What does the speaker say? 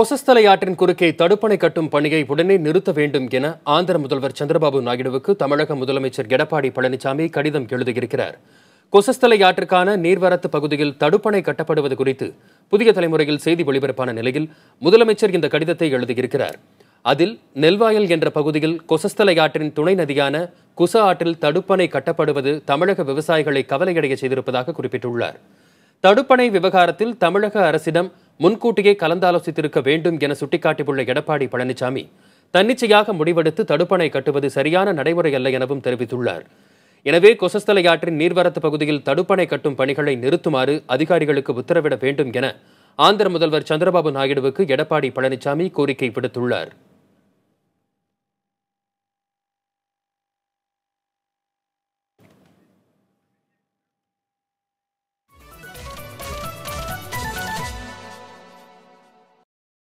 கொசஸ்தலை ஆற்றின் குறுக்கே தடுப்பணை கட்டும் பணியை உடனே நிறுத்த வேண்டும் என ஆந்திர முதல்வர் சந்திரபாபு நாயுடுவுக்கு தமிழக முதலமைச்சர் எடப்பாடி பழனிசாமி கடிதம் எழுதியிருக்கிறார். கொசஸ்தலை ஆற்றுக்கான நீர்வரத்து பகுதியில் தடுப்பணை கட்டப்படுவது குறித்து புதிய தலைமுறையில் செய்தி ஒளிபரப்பான நிலையில் முதலமைச்சர் இந்த கடிதத்தை எழுதியிருக்கிறார். அதில் நெல்வாயல் என்ற பகுதியில் கொசஸ்தலை ஆற்றின் துணை நதியான குச ஆற்றில் தடுப்பணை கட்டப்படுவது தமிழக விவசாயிகளை கவலையடைய செய்திருப்பதாக குறிப்பிட்டுள்ளார். தடுப்பணை விவகாரத்தில் தமிழக அரசிடம் முன்கூட்டியே கலந்தாலோசித்திருக்க வேண்டும் என சுட்டிக்காட்டியுள்ள எடப்பாடி பழனிசாமி தன்னிச்சையாக முடிவெடுத்து தடுப்பணை கட்டுவது சரியான நடைமுறை அல்ல எனவும் தெரிவித்துள்ளார். எனவே கொசஸ்தலை ஆற்றின் நீர்வரத்து பகுதியில் தடுப்பணை கட்டும் பணிகளை நிறுத்துமாறு அதிகாரிகளுக்கு உத்தரவிட வேண்டும் என ஆந்திர முதல்வர் சந்திரபாபு நாயுடுவுக்கு எடப்பாடி பழனிசாமி கோரிக்கை விடுத்துள்ளார்.